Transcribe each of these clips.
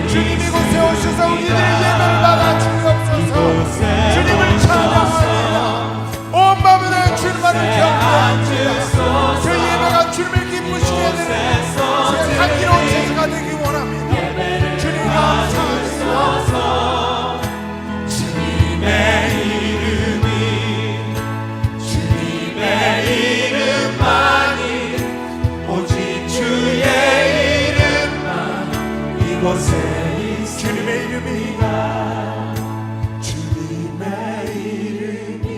주님 이곳에 오셔서 우리들의 예배를 받아 주옵소서. 주님을 찬양합니다. 온 마음을 다해 주님만을 경배합니다. 저 예배가 주님을 기쁘시게 되는 제 향기로운 제사가 되기 원합니다. 주님 감사합니다. 주님의 이름만이 오직 주의 이름만 이곳에 주님의 이름이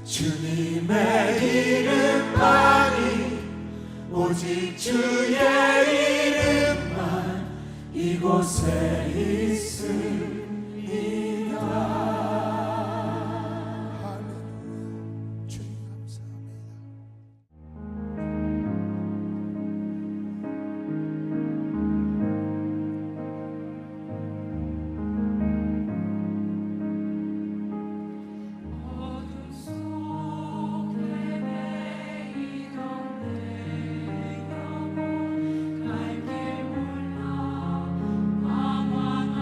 주님의 이름만이 오직 주의 이름만 이곳에 있습니다. 왕왕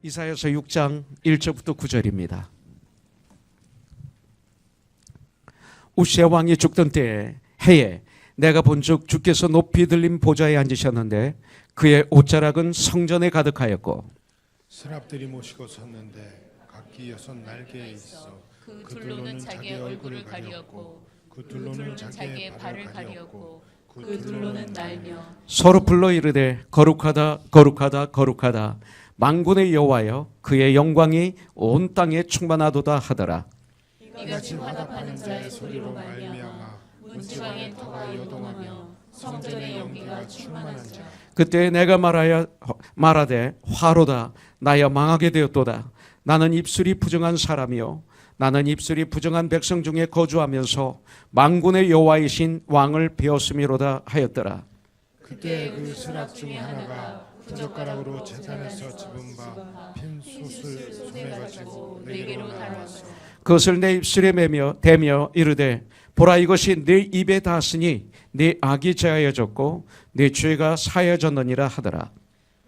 이사야서 6장 1절부터 9절입니다. 우시야 왕이 죽던 때에 해에 내가 본즉 주께서 높이 들린 보좌에 앉으셨는데 그의 옷자락은 성전에 가득하였고 스랍들이 모시고 섰는데 각기 6 날개에 있어 그 둘로는 자기의 얼굴을 가리었고 그 둘로는 자기의 발을 가리었고 그 둘로는 날며 서로 불러 이르되 거룩하다 거룩하다 거룩하다 만군의 여호와여 그의 영광이 온 땅에 충만하도다 하더라. 이같이 화답하는 자의 소리로 말미암아 문지방의 터가 요동하며 성전의 연기가 충만한 자. 그때 내가 말하되 화로다 나여 망하게 되었도다. 나는 입술이 부정한 사람이요 나는 입술이 부정한 백성 중에 거주하면서 만군의 여호와이신 왕을 배웠음이로다 하였더라. 그때 그 스랍 중 하나가 흰젓가락으로 재단에서 집은 바 핀 솥을 손에 가지고 내게로 달아왔어. 그것을 내 입술에 대며 이르되 보라 이것이 내 입에 닿았으니 내 악이 제하여졌고 내 죄가 사하여졌느니라 하더라.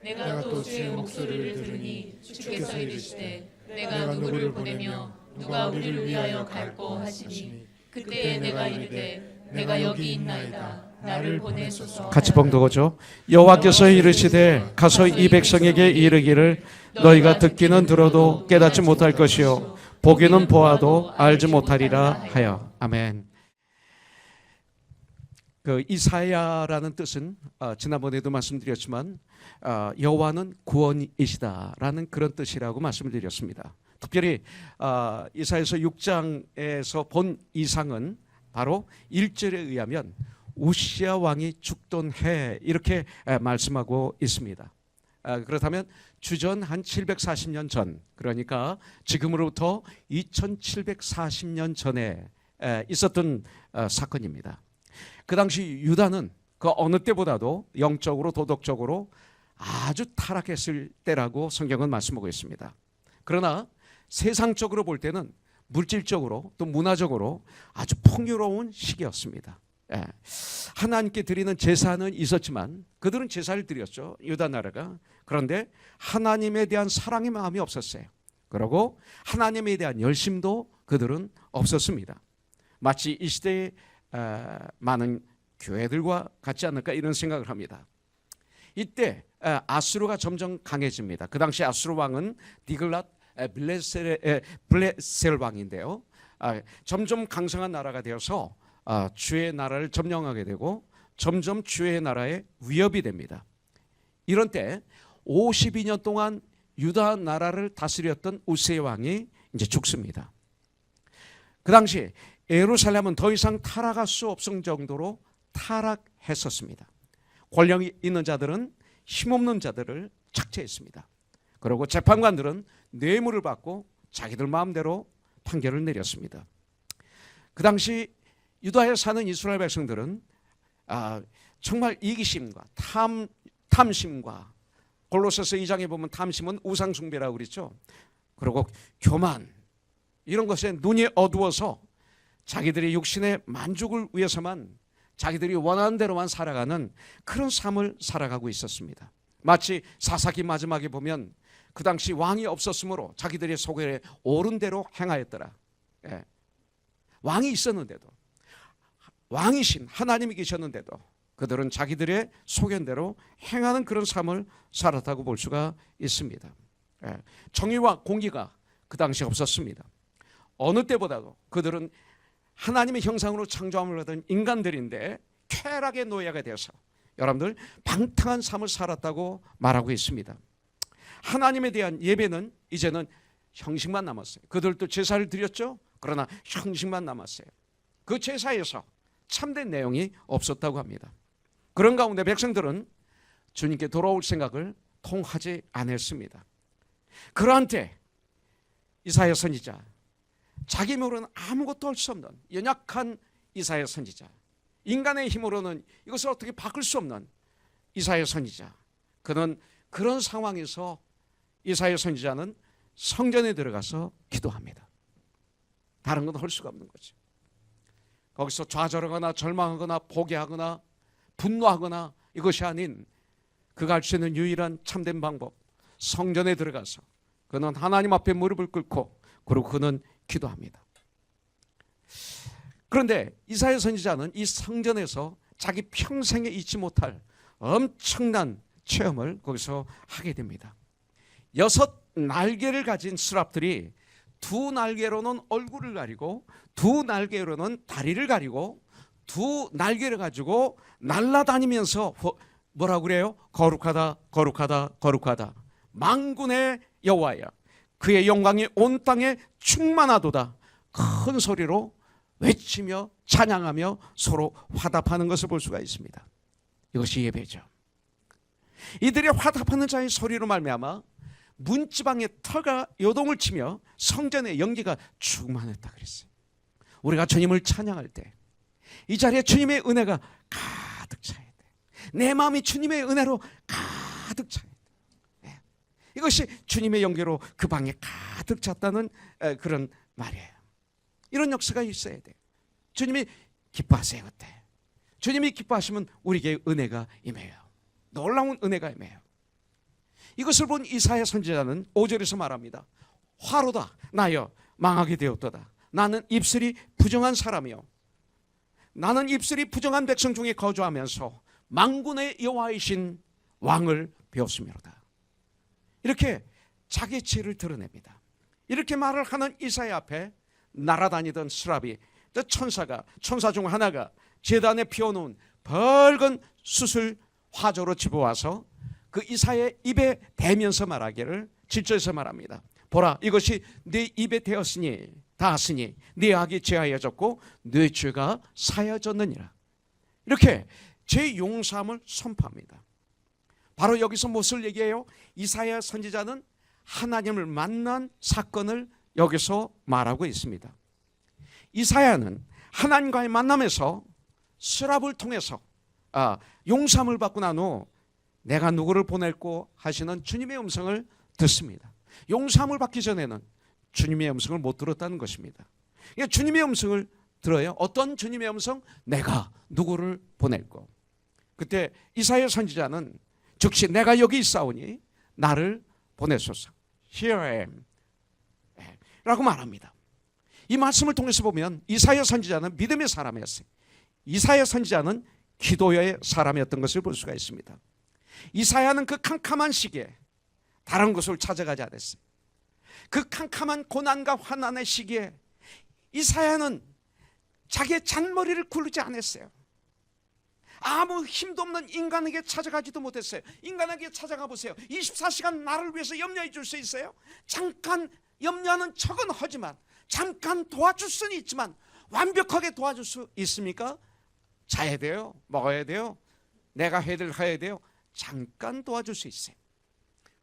내가 또 주의 목소리를 들으니 주께서 이르시되 내가 누구를 보내며 누가 우리를 위하여 갈꼬 하시니 그때에 내가 이르되 내가 여기 있나이다 나를 보내소서. 같이 봉독하죠. 여호와께서 이르시되 가서 이 백성에게 이르기를 너희가 듣기는 들어도 깨닫지 못할 것이요 보기는 보아도 알지 못하리라 하여. 아멘. 그 이사야라는 뜻은 지난번에도 말씀드렸지만 여호와는 구원이시다라는 그런 뜻이라고 말씀을 드렸습니다. 특별히 이사야서 6장에서 본 이상은 바로 1절에 의하면 우시야 왕이 죽던 해 이렇게 말씀하고 있습니다. 그렇다면 주전 한 740년 전, 그러니까 지금으로부터 2740년 전에 있었던 사건입니다. 그 당시 유다는 그 어느 때보다도 영적으로 도덕적으로 아주 타락했을 때라고 성경은 말씀하고 있습니다. 그러나 세상적으로 볼 때는 물질적으로 또 문화적으로 아주 풍요로운 시기였습니다. 하나님께 드리는 제사는 있었지만 그들은 제사를 드렸죠. 유다 나라가. 그런데 하나님에 대한 사랑의 마음이 없었어요. 그리고 하나님에 대한 열심도 그들은 없었습니다. 마치 이 시대의 많은 교회들과 같지 않을까 이런 생각을 합니다. 이때 아수르가 점점 강해집니다. 그 당시 아수르 왕은 디글랏 블레셀 왕인데요. 점점 강성한 나라가 되어서 주의 나라를 점령하게 되고 점점 주의 나라에 위협이 됩니다. 이런 때 52년 동안 유다 나라를 다스렸던 우세 왕이 이제 죽습니다. 그 당시 예루살렘은 더 이상 타락할 수 없을 정도로 타락했었습니다. 권력 있는 자들은 힘없는 자들을 착취했습니다. 그리고 재판관들은 뇌물을 받고 자기들 마음대로 판결을 내렸습니다. 그 당시 유다에 사는 이스라엘 백성들은 정말 이기심과 탐심과 골로새서 2장에 보면 탐심은 우상숭배라고 그랬죠. 그리고 교만 이런 것에 눈이 어두워서 자기들의 육신의 만족을 위해서만 자기들이 원하는 대로만 살아가는 그런 삶을 살아가고 있었습니다. 마치 사사기 마지막에 보면 그 당시 왕이 없었으므로 자기들의 소견에 옳은 대로 행하였더라. 왕이 있었는데도 왕이신 하나님이 계셨는데도 그들은 자기들의 소견대로 행하는 그런 삶을 살았다고 볼 수가 있습니다. 정의와 공의가 그 당시 없었습니다. 어느 때보다도 그들은 하나님의 형상으로 창조함을 받은 인간들인데 쾌락의 노예가 되어서 여러분들 방탕한 삶을 살았다고 말하고 있습니다. 하나님에 대한 예배는 이제는 형식만 남았어요. 그들도 제사를 드렸죠. 그러나 형식만 남았어요. 그 제사에서 참된 내용이 없었다고 합니다. 그런 가운데 백성들은 주님께 돌아올 생각을 통하지 않았습니다. 그러한 때 이사야 선지자, 자기 힘으로는 아무것도 할 수 없는 연약한 이사야 선지자, 인간의 힘으로는 이것을 어떻게 바꿀 수 없는 이사야 선지자, 그는 그런 상황에서 이사야 선지자는 성전에 들어가서 기도합니다. 다른 건 할 수가 없는 거죠. 거기서 좌절하거나 절망하거나 포기하거나 분노하거나 이것이 아닌 그가 할 수 있는 유일한 참된 방법, 성전에 들어가서 그는 하나님 앞에 무릎을 꿇고 그리고 그는 기도합니다. 그런데 이사야 선지자는 이 성전에서 자기 평생에 잊지 못할 엄청난 체험을 거기서 하게 됩니다. 6날개를 가진 수랍들이 2날개로는 얼굴을 가리고 2날개로는 다리를 가리고 2날개를 가지고 날아다니면서 뭐라고 그래요? 거룩하다 거룩하다 거룩하다 만군의 여호와야 그의 영광이 온 땅에 충만하도다 큰 소리로 외치며 찬양하며 서로 화답하는 것을 볼 수가 있습니다. 이것이 예배죠. 이들이 화답하는 자의 소리로 말미암아 문지방의 터가 요동을 치며 성전의 연기가 충만했다 그랬어요. 우리가 주님을 찬양할 때 이 자리에 주님의 은혜가 가득 차야 돼. 내 마음이 주님의 은혜로 가득 차야 돼. 이것이 주님의 연기로 그 방에 가득 찼다는 그런 말이에요. 이런 역사가 있어야 돼. 주님이 기뻐하세요. 그때 주님이 기뻐하시면 우리에게 은혜가 임해요. 놀라운 은혜가 임해요. 이것을 본 이사야 선지자는 5절에서 말합니다. 화로다 나여 망하게 되었도다. 나는 입술이 부정한 사람이요 나는 입술이 부정한 백성 중에 거주하면서 만군의 여호와이신 왕을 배웠음이로다. 이렇게 자기 죄를 드러냅니다. 이렇게 말을 하는 이사야 앞에 날아다니던 수라비 천사 중 하나가 제단에 피워놓은 붉은 수술 화조로 집어와서 그 이사야의 입에 대면서 말하기를 7절에서 말합니다. 보라 이것이 네 입에 닿았으니 네 악이 제하여졌고 네 죄가 사여졌느니라. 이렇게 죄 용서함을 선포합니다. 바로 여기서 무엇을 얘기해요? 이사야 선지자는 하나님을 만난 사건을 여기서 말하고 있습니다. 이사야는 하나님과의 만남에서 수랍을 통해서 용서함을 받고 난 후 내가 누구를 보낼고 하시는 주님의 음성을 듣습니다. 용서함을 받기 전에는 주님의 음성을 못 들었다는 것입니다. 그러니까 주님의 음성을 들어요. 어떤 주님의 음성? 내가 누구를 보낼고. 그때 이사야 선지자는 즉시 내가 여기 있사오니 나를 보내소서. Here I am 라고 말합니다. 이 말씀을 통해서 보면 이사야 선지자는 믿음의 사람이었어요. 이사야 선지자는 기도의 사람이었던 것을 볼 수가 있습니다. 이사야는 그 캄캄한 시기에 다른 곳을 찾아가지 않았어요. 그 캄캄한 고난과 환난의 시기에 이사야는 자기의 잔머리를 굴르지 않았어요. 아무 힘도 없는 인간에게 찾아가지도 못했어요. 인간에게 찾아가 보세요. 24시간 나를 위해서 염려해 줄 수 있어요? 잠깐 염려하는 척은 하지만 잠깐 도와줄 수는 있지만 완벽하게 도와줄 수 있습니까? 자야 돼요. 먹어야 돼요. 내가 해야 될 해야 돼요. 잠깐 도와줄 수 있어요.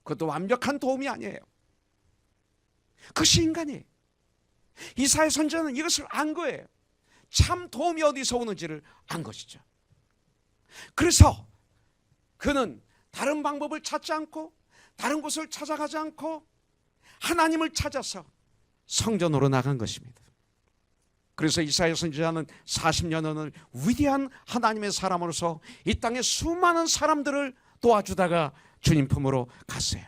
그것도 완벽한 도움이 아니에요. 그것이 인간이에요. 이사야 선지자는 이것을 안 거예요. 참 도움이 어디서 오는지를 안 것이죠. 그래서 그는 다른 방법을 찾지 않고 다른 곳을 찾아가지 않고 하나님을 찾아서 성전으로 나간 것입니다. 그래서 이사야 선지자는 40년을 위대한 하나님의 사람으로서 이 땅에 수많은 사람들을 도와주다가 주님 품으로 갔어요.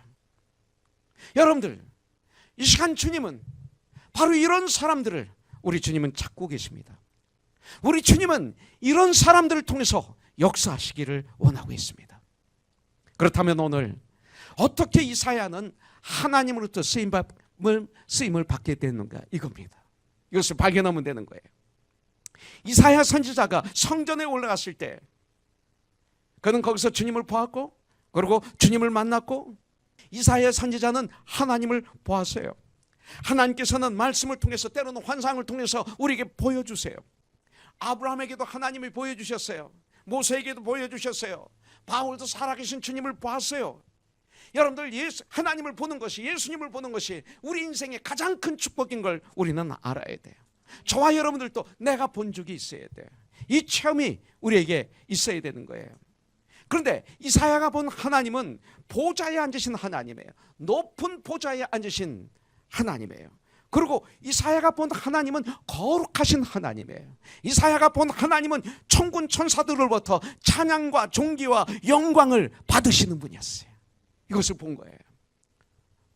여러분들, 이 시간 주님은 바로 이런 사람들을 우리 주님은 찾고 계십니다. 우리 주님은 이런 사람들을 통해서 역사하시기를 원하고 있습니다. 그렇다면 오늘 어떻게 이사야는 하나님으로부터 쓰임을 받게 됐는가 이겁니다. 이것을 발견하면 되는 거예요. 이사야 선지자가 성전에 올라갔을 때 그는 거기서 주님을 보았고 그리고 주님을 만났고 이사야 선지자는 하나님을 보았어요. 하나님께서는 말씀을 통해서 때로는 환상을 통해서 우리에게 보여주세요. 아브라함에게도 하나님이 보여주셨어요. 모세에게도 보여주셨어요. 바울도 살아계신 주님을 보았어요. 여러분들 하나님을 보는 것이 예수님을 보는 것이 우리 인생의 가장 큰 축복인 걸 우리는 알아야 돼요. 저와 여러분들도 내가 본 적이 있어야 돼요. 이 체험이 우리에게 있어야 되는 거예요. 그런데 이사야가 본 하나님은 보좌에 앉으신 하나님이에요. 높은 보좌에 앉으신 하나님이에요. 그리고 이사야가 본 하나님은 거룩하신 하나님이에요. 이사야가 본 하나님은 천군 천사들로부터 찬양과 존귀와 영광을 받으시는 분이었어요. 이것을 본 거예요.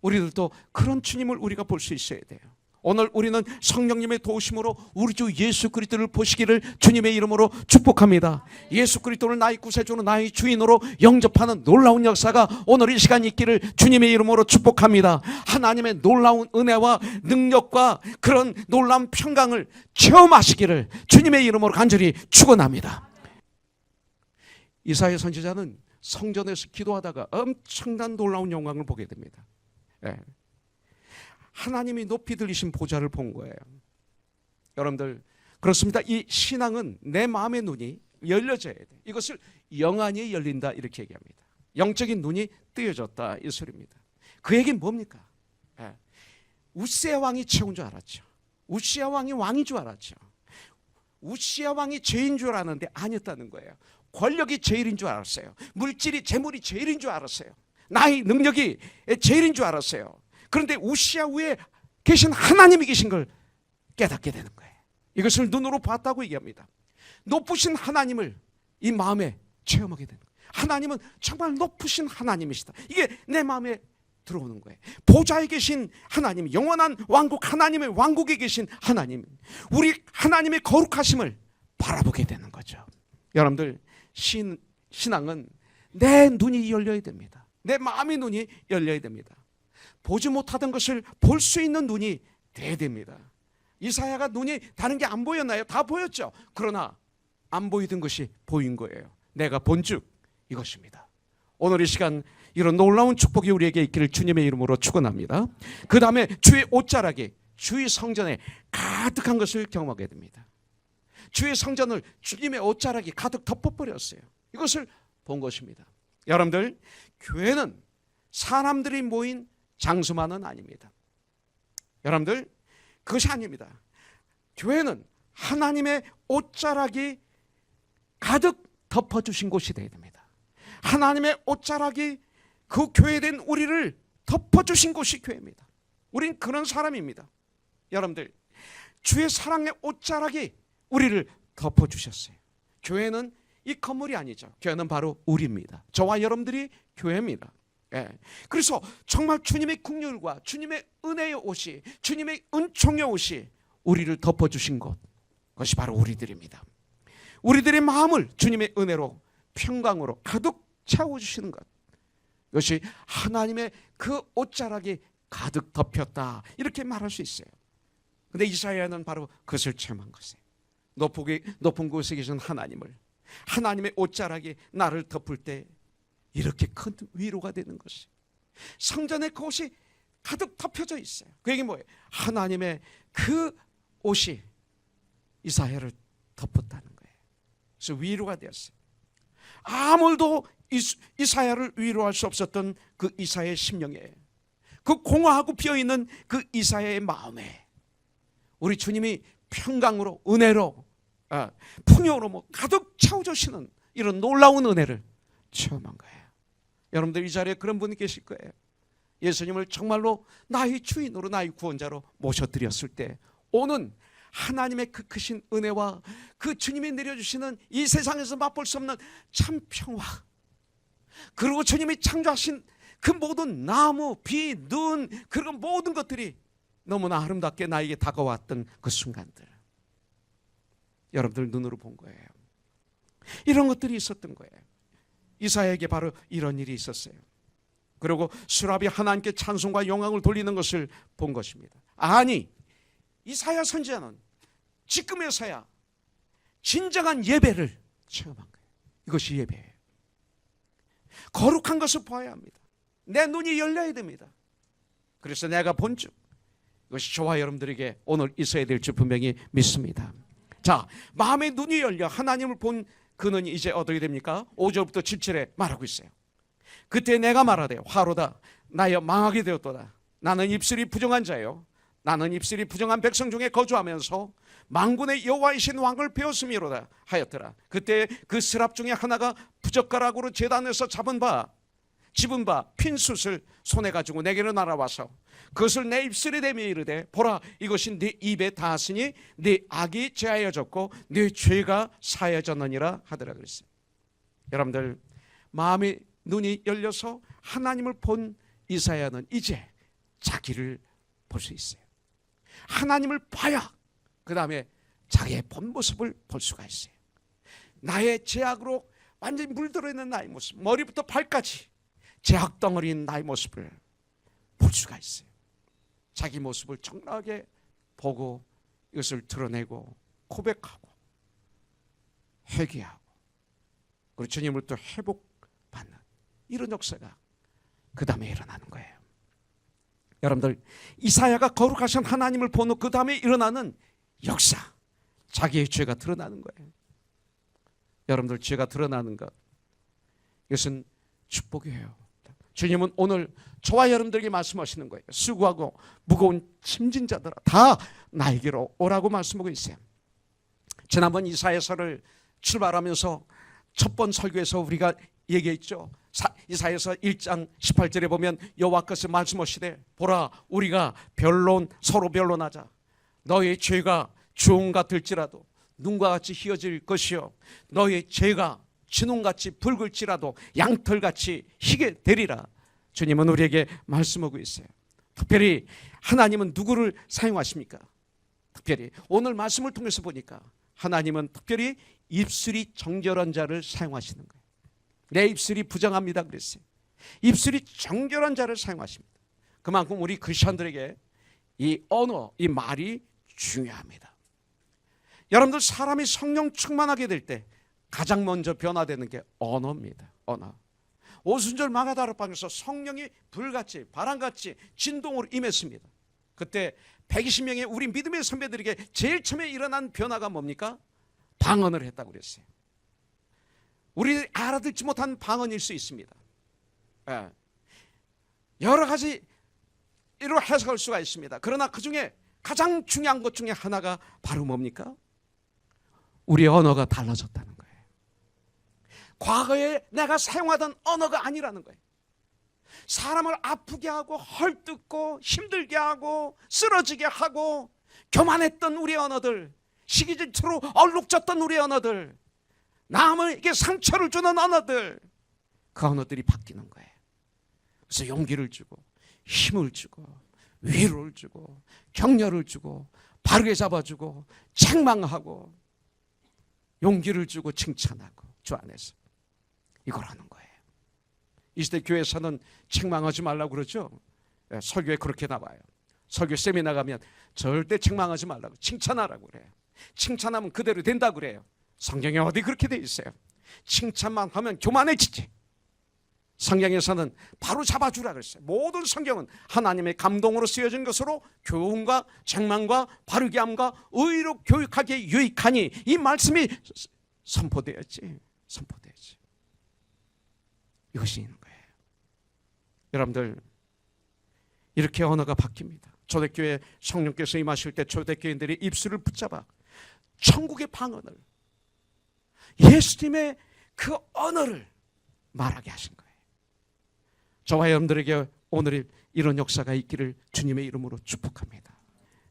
우리들도 그런 주님을 우리가 볼 수 있어야 돼요. 오늘 우리는 성령님의 도우심으로 우리 주 예수 그리스도를 보시기를 주님의 이름으로 축복합니다. 예수 그리스도를 나의 구세주로 나의 주인으로 영접하는 놀라운 역사가 오늘 이 시간 있기를 주님의 이름으로 축복합니다. 하나님의 놀라운 은혜와 능력과 그런 놀라운 평강을 체험하시기를 주님의 이름으로 간절히 축원합니다. 이사야 선지자는 성전에서 기도하다가 엄청난 놀라운 영광을 보게 됩니다. 하나님이 높이 들리신 보좌를 본 거예요. 여러분들, 그렇습니다. 이 신앙은 내 마음의 눈이 열려져야 돼. 이것을 영안이 열린다 이렇게 얘기합니다. 영적인 눈이 뜨여졌다 이 소리입니다. 그 얘기는 뭡니까? 우시야 왕이 채운 줄 알았죠. 우시야 왕이 왕인 줄 알았죠. 우시야 왕이 죄인 줄 아는데 아니었다는 거예요. 권력이 제일인 줄 알았어요. 물질이, 재물이 제일인 줄 알았어요. 나의 능력이 제일인 줄 알았어요. 그런데 우시야 위에 계신 하나님이 계신 걸 깨닫게 되는 거예요. 이것을 눈으로 봤다고 얘기합니다. 높으신 하나님을 이 마음에 체험하게 되는 거예요. 하나님은 정말 높으신 하나님이시다. 이게 내 마음에 들어오는 거예요. 보좌에 계신 하나님, 영원한 왕국 하나님의 왕국에 계신 하나님, 우리 하나님의 거룩하심을 바라보게 되는 거죠. 여러분들, 신앙은 내 눈이 열려야 됩니다. 내 마음의 눈이 열려야 됩니다. 보지 못하던 것을 볼 수 있는 눈이 돼야 됩니다. 이사야가 눈이 다른 게 안 보였나요? 다 보였죠. 그러나 안 보이던 것이 보인 거예요. 내가 본즉 이것입니다. 오늘 이 시간 이런 놀라운 축복이 우리에게 있기를 주님의 이름으로 축원합니다. 그 다음에 주의 옷자락이 주의 성전에 가득한 것을 경험하게 됩니다. 주의 성전을 주님의 옷자락이 가득 덮어버렸어요. 이것을 본 것입니다. 여러분들, 교회는 사람들이 모인 장소만은 아닙니다. 여러분들, 그것이 아닙니다. 교회는 하나님의 옷자락이 가득 덮어주신 곳이 되어야 됩니다. 하나님의 옷자락이 그 교회된 우리를 덮어주신 곳이 교회입니다. 우린 그런 사람입니다. 여러분들, 주의 사랑의 옷자락이 우리를 덮어주셨어요. 교회는 이 건물이 아니죠. 교회는 바로 우리입니다. 저와 여러분들이 교회입니다. 그래서 정말 주님의 긍휼과 주님의 은혜의 옷이, 주님의 은총의 옷이 우리를 덮어주신 것, 그것이 바로 우리들입니다. 우리들의 마음을 주님의 은혜로, 평강으로 가득 채워주시는 것, 이것이 하나님의 그 옷자락이 가득 덮였다 이렇게 말할 수 있어요. 그런데 이사야는 바로 그것을 체험한 것이에요. 높은 곳에 계신 하나님을, 하나님의 옷자락이 나를 덮을 때 이렇게 큰 위로가 되는 것이, 성전의 그 옷이 가득 덮여져 있어요. 그 얘기 뭐예요? 하나님의 그 옷이 이사야를 덮었다는 거예요. 그래서 위로가 되었어요. 아무도 이사야를 위로할 수 없었던 그 이사야의 심령에, 그 공허하고 비어있는 그 이사야의 마음에 우리 주님이 평강으로, 은혜로, 풍요로 가득 채워주시는 이런 놀라운 은혜를 체험한 거예요. 여러분들, 이 자리에 그런 분이 계실 거예요. 예수님을 정말로 나의 주인으로, 나의 구원자로 모셔드렸을 때 오는 하나님의 그 크신 은혜와 그 주님이 내려주시는 이 세상에서 맛볼 수 없는 참 평화, 그리고 주님이 창조하신 그 모든 나무, 비, 눈, 그런 모든 것들이 너무나 아름답게 나에게 다가왔던 그 순간들, 여러분들 눈으로 본 거예요. 이런 것들이 있었던 거예요. 이사야에게 바로 이런 일이 있었어요. 그리고 수라비 하나님께 찬송과 영광을 돌리는 것을 본 것입니다. 아니, 이사야 선지자는 지금에서야 진정한 예배를 체험한 거예요. 이것이 예배예요. 거룩한 것을 봐야 합니다. 내 눈이 열려야 됩니다. 그래서 내가 본즉, 이것이 저와 여러분들에게 오늘 있어야 될 줄 분명히 믿습니다. 자, 마음의 눈이 열려 하나님을 본 그는 이제 어떻게 됩니까? 5절부터 17에 말하고 있어요. 그때 내가 말하되 화로다, 나여 망하게 되었도다. 나는 입술이 부정한 자요, 나는 입술이 부정한 백성 중에 거주하면서 만군의 여호와이신 왕을 배웠음이로다 하였더라. 그때 그 스랍 중에 하나가 부젓가락으로 제단에서 집은 바 핀숯을 손에 가지고 내게로 날아와서 그것을 내 입술에 대며 이르되, 보라, 이것이 네 입에 닿았으니 네 악이 제하여졌고 네 죄가 사하여졌느니라 하더라 그랬어요. 여러분들, 마음의 눈이 열려서 하나님을 본 이사야는 이제 자기를 볼 수 있어요. 하나님을 봐야 그 다음에 자기의 본 모습을 볼 수가 있어요. 나의 죄악으로 완전히 물들어 있는 나의 모습, 머리부터 발까지 죄악 덩어리인 나의 모습을 볼 수가 있어요. 자기 모습을 정확하게 보고 이것을 드러내고 고백하고 회개하고 그리고 주님으로부터 회복받는 이런 역사가 그 다음에 일어나는 거예요. 여러분들, 이사야가 거룩하신 하나님을 보는 그 다음에 일어나는 역사, 자기의 죄가 드러나는 거예요. 여러분들, 죄가 드러나는 것, 이것은 축복이에요. 주님은 오늘 저와 여러분들에게 말씀하시는 거예요. 수고하고 무거운 짐진 자들아 다 나에게로 오라고 말씀하고 있어요. 지난번 이사야서를 출발하면서 첫 번 설교에서 우리가 얘기했죠. 이사야서 1장 18절에 보면 여호와께서 말씀하시되 보라 우리가 서로 변론하자. 너의 죄가 주홍 같을지라도 눈과 같이 희어질 것이요 너의 죄가 진홍같이 붉을지라도 양털같이 희게 되리라. 주님은 우리에게 말씀하고 있어요. 특별히 하나님은 누구를 사용하십니까? 특별히 오늘 말씀을 통해서 보니까 하나님은 특별히 입술이 정결한 자를 사용하시는 거예요. 내 입술이 부정합니다 그랬어요. 입술이 정결한 자를 사용하십니다. 그만큼 우리 크리스천들에게 이 언어, 이 말이 중요합니다. 여러분들, 사람이 성령 충만하게 될 때 가장 먼저 변화되는 게 언어입니다. 언어. 오순절 마가다락방에서 성령이 불같이 바람같이 진동으로 임했습니다. 그때 120명의 우리 믿음의 선배들에게 제일 처음에 일어난 변화가 뭡니까? 방언을 했다고 그랬어요. 우리 알아듣지 못한 방언일 수 있습니다. 여러 가지로 해석할 수가 있습니다. 그러나 그 중에 가장 중요한 것 중에 하나가 바로 뭡니까? 우리의 언어가 달라졌다는 거예요. 과거에 내가 사용하던 언어가 아니라는 거예요. 사람을 아프게 하고 헐뜯고 힘들게 하고 쓰러지게 하고 교만했던 우리의 언어들, 시기질투로 얼룩졌던 우리의 언어들, 남에게 상처를 주는 언어들, 그 언어들이 바뀌는 거예요. 그래서 용기를 주고 힘을 주고 위로를 주고 격려를 주고 바르게 잡아주고 책망하고 용기를 주고 칭찬하고 주 안에서 이걸 하는 거예요. 이 시대 교회에서는 책망하지 말라고 그러죠. 설교에 그렇게 나와요. 설교 세미나 가면 절대 책망하지 말라고 칭찬하라고 그래요. 칭찬하면 그대로 된다고 그래요. 성경에 어디 그렇게 돼 있어요? 칭찬만 하면 교만해지지. 성경에서는 바로 잡아주라 그랬어요. 모든 성경은 하나님의 감동으로 쓰여진 것으로 교훈과 책망과 바르게 함과 의로 교육하기에 유익하니 이 말씀이 선포되었지. 이것이 있는 거예요. 여러분들, 이렇게 언어가 바뀝니다. 초대교회 성령께서 임하실 때 초대교인들이 입술을 붙잡아 천국의 방언을, 예수님의 그 언어를 말하게 하신 거예요. 저와 여러분들에게 오늘 이런 역사가 있기를 주님의 이름으로 축복합니다.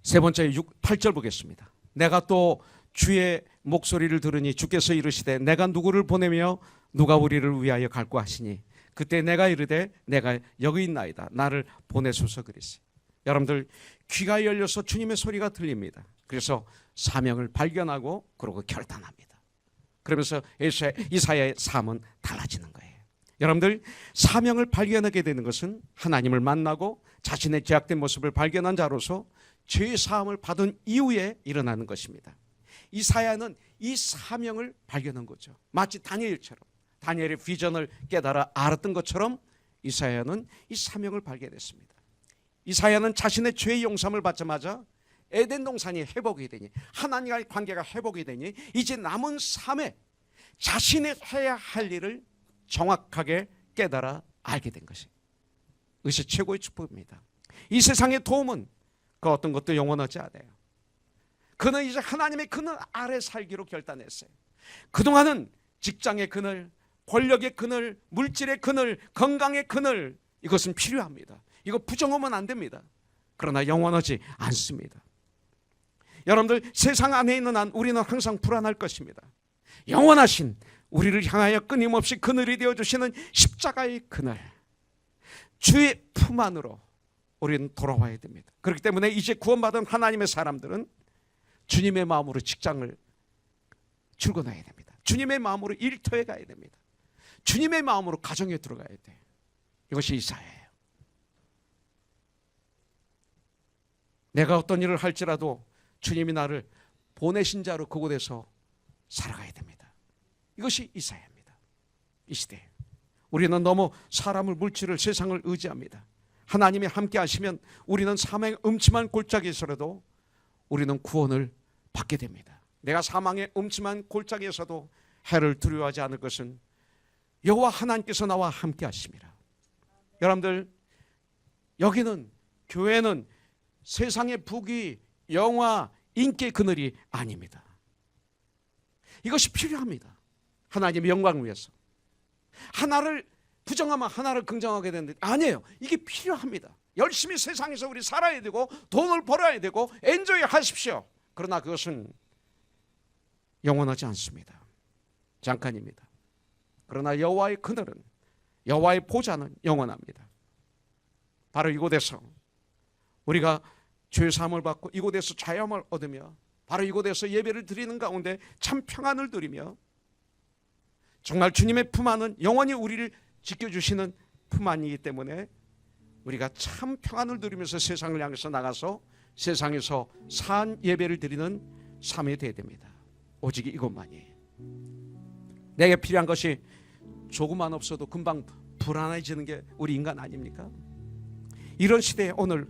세 번째 8절 보겠습니다. 내가 또 주의 목소리를 들으니 주께서 이르시되 내가 누구를 보내며 누가 우리를 위하여 갈고 하시니 그때 내가 이르되 내가 여기 있나이다 나를 보내소서 그랬어요. 여러분들, 귀가 열려서 주님의 소리가 들립니다. 그래서 사명을 발견하고 그러고 결단합니다. 그러면서 이사야의 삶은 달라지는 거예요. 여러분들, 사명을 발견하게 되는 것은 하나님을 만나고 자신의 죄악된 모습을 발견한 자로서 죄의 사함을 받은 이후에 일어나는 것입니다. 이사야는 이 사명을 발견한 거죠. 마치 다니엘처럼, 다니엘의 비전을 깨달아 알았던 것처럼 이사야는 이 사명을 발견했습니다. 이사야는 자신의 죄의 용서함을 받자마자 에덴 동산이 회복이 되니, 하나님과의 관계가 회복이 되니 이제 남은 삶에 자신이 해야 할 일을 정확하게 깨달아 알게 된 것이, 이것이 최고의 축복입니다. 이 세상의 도움은 그 어떤 것도 영원하지 않아요. 그는 이제 하나님의 그늘 아래 살기로 결단했어요. 그동안은 직장의 그늘, 권력의 그늘, 물질의 그늘, 건강의 그늘, 이것은 필요합니다. 이거 부정하면 안 됩니다. 그러나 영원하지 않습니다. 여러분들, 세상 안에 있는 한 우리는 항상 불안할 것입니다. 영원하신 우리를 향하여 끊임없이 그늘이 되어주시는 십자가의 그늘, 주의 품 안으로 우리는 돌아와야 됩니다. 그렇기 때문에 이제 구원받은 하나님의 사람들은 주님의 마음으로 직장을 출근해야 됩니다. 주님의 마음으로 일터에 가야 됩니다. 주님의 마음으로 가정에 들어가야 돼요. 이것이 이사야예요. 내가 어떤 일을 할지라도 주님이 나를 보내신 자로 그곳에서 살아가야 됩니다. 이것이 이사야입니다. 이 시대에 우리는 너무 사람을, 물질을, 세상을 의지합니다. 하나님이 함께 하시면 우리는 사망의 음침한 골짜기에 있어도 우리는 구원을 받게 됩니다. 내가 사망의 음침한 골짜기에서도 해를 두려워하지 않을 것은 여호와 하나님께서 나와 함께 하심이라. 여러분들, 여기는, 교회는 세상의 부귀, 영화, 인기의 그늘이 아닙니다. 이것이 필요합니다. 하나님의 영광을 위해서. 하나를 부정하면 하나를 긍정하게 되는데 아니에요. 이게 필요합니다. 열심히 세상에서 우리 살아야 되고 돈을 벌어야 되고 엔조이 하십시오. 그러나 그것은 영원하지 않습니다. 잠깐입니다. 그러나 여호와의 그늘은, 여호와의 보좌는 영원합니다. 바로 이곳에서 우리가 죄사함을 받고 이곳에서 자유함을 얻으며 바로 이곳에서 예배를 드리는 가운데 참 평안을 누리며 정말 주님의 품 안은 영원히 우리를 지켜주시는 품 안이기 때문에 우리가 참 평안을 누리면서 세상을 향해서 나가서 세상에서 산 예배를 드리는 삶이 되어야 됩니다. 오직 이것만이에요. 내게 필요한 것이 조금만 없어도 금방 불안해지는 게 우리 인간 아닙니까? 이런 시대에 오늘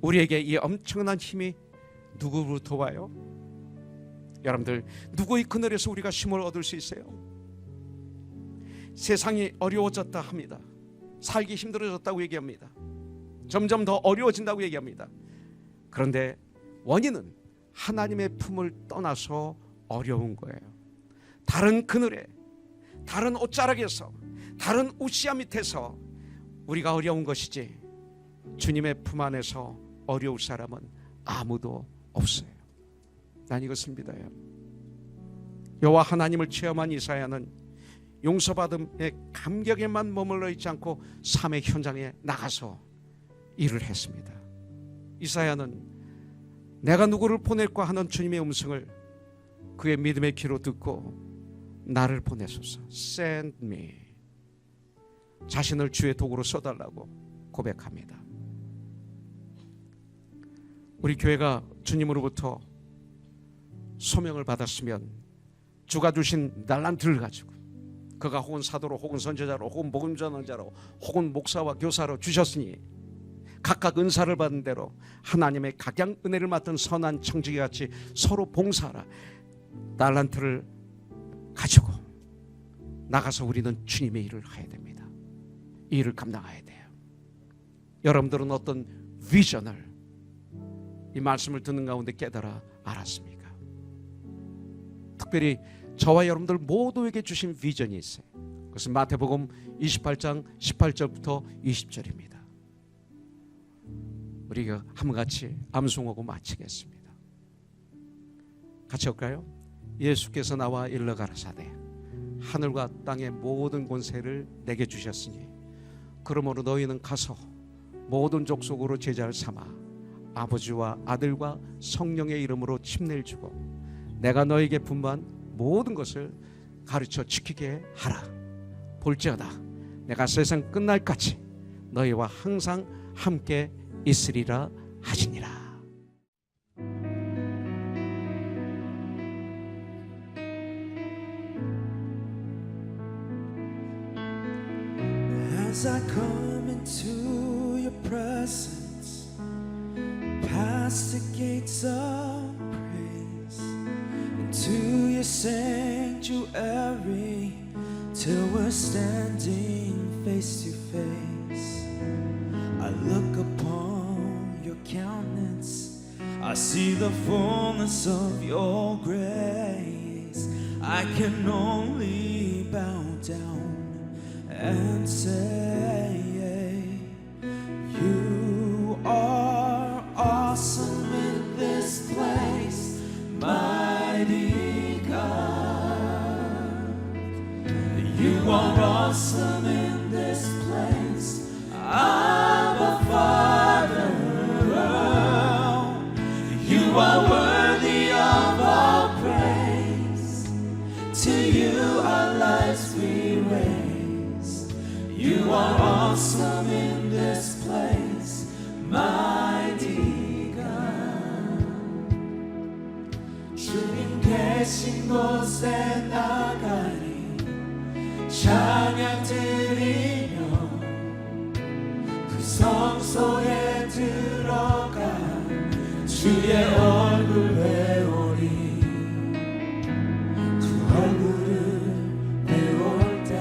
우리에게 이 엄청난 힘이 누구로부터 와요? 여러분들, 누구의 그늘에서 우리가 힘을 얻을 수 있어요? 세상이 어려워졌다 합니다. 살기 힘들어졌다고 얘기합니다. 점점 더 어려워진다고 얘기합니다. 그런데 원인은 하나님의 품을 떠나서 어려운 거예요. 다른 그늘에, 다른 옷자락에서, 다른 우시아 밑에서 우리가 어려운 것이지 주님의 품 안에서 어려울 사람은 아무도 없어요. 난 이것을 믿어요. 여호와 하나님을 체험한 이사야는 용서받음의 감격에만 머물러 있지 않고 삶의 현장에 나가서 일을 했습니다. 이사야는 내가 누구를 보낼까 하는 주님의 음성을 그의 믿음의 귀로 듣고 나를 보내소서, send me, 자신을 주의 도구로 써달라고 고백합니다. 우리 교회가 주님으로부터 소명을 받았으면 주가 주신 달란트를 가지고 그가 혹은 사도로 혹은 선지자로 혹은 복음 전환자로 혹은 목사와 교사로 주셨으니 각각 은사를 받은 대로 하나님의 각양 은혜를 맡은 선한 청지기 같이 서로 봉사하라. 달란트를 가지고 나가서 우리는 주님의 일을 해야 됩니다. 이 일을 감당해야 돼요. 여러분들은 어떤 비전을 이 말씀을 듣는 가운데 깨달아 알았습니까? 특별히 저와 여러분들 모두에게 주신 비전이 있어요. 그것은 마태복음 28장 18절부터 20절입니다. 우리가 한번 같이 암송하고 마치겠습니다. 같이 할까요? 예수께서 나와 일러 가라사대 하늘과 땅의 모든 권세를 내게 주셨으니 그러므로 너희는 가서 모든 족속으로 제자를 삼아 아버지와 아들과 성령의 이름으로 침례를 주고 내가 너희에게 분부한 모든 것을 가르쳐 지키게 하라. 볼지어다 내가 세상 끝날까지 너희와 항상 함께 있으리라 하시니라. As I come into your presence, past the gates of praise, into your sanctuary, till we're standing face to face. I look upon your countenance, I see the fullness of your grace. I can only bow down and say, you are awesome in this place, mighty God. You are awesome in this place, Abba Father. awesome in this place, mighty God. 주님 계신 곳에 나가리 찬양 드리며 그 성소에 들어가 주의 얼굴 배우리. 그 얼굴을 배울 때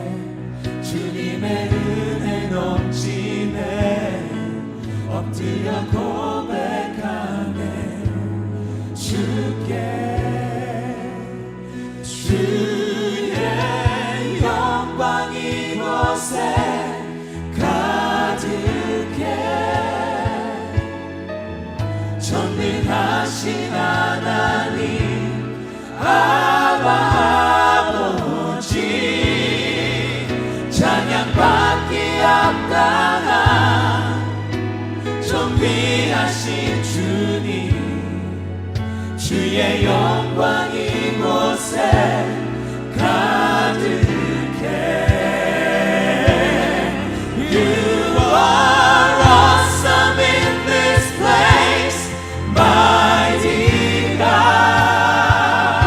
주님의 은혜 넘치네. 엎드려 고백하네. 주께 주의 영광 이곳에 가득해. 전능하신 하나님 아바 아버지 찬양받기 합당한 존귀하신 주님 주의 영광 이곳에 가득해. You are awesome in this place, mighty God.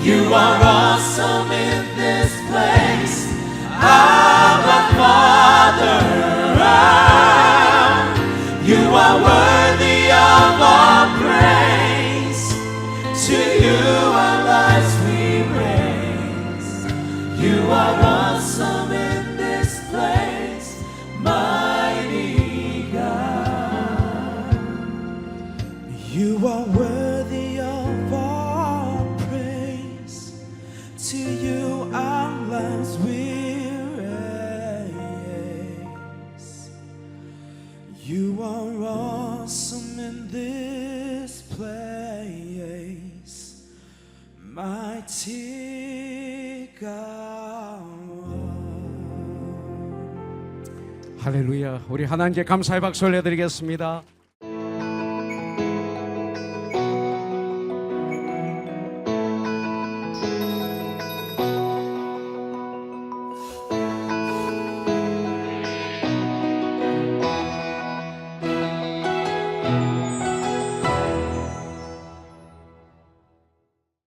You are awesome in this place, Abba Father. You are worthy of our praise. To you our lives we raise. You are awesome in this place, mighty God. You are worthy of our praise. To you our lives we raise. You are awesome in this place, mighty God. 할렐루야. 우리 하나님께 감사의 박수 올려드리겠습니다.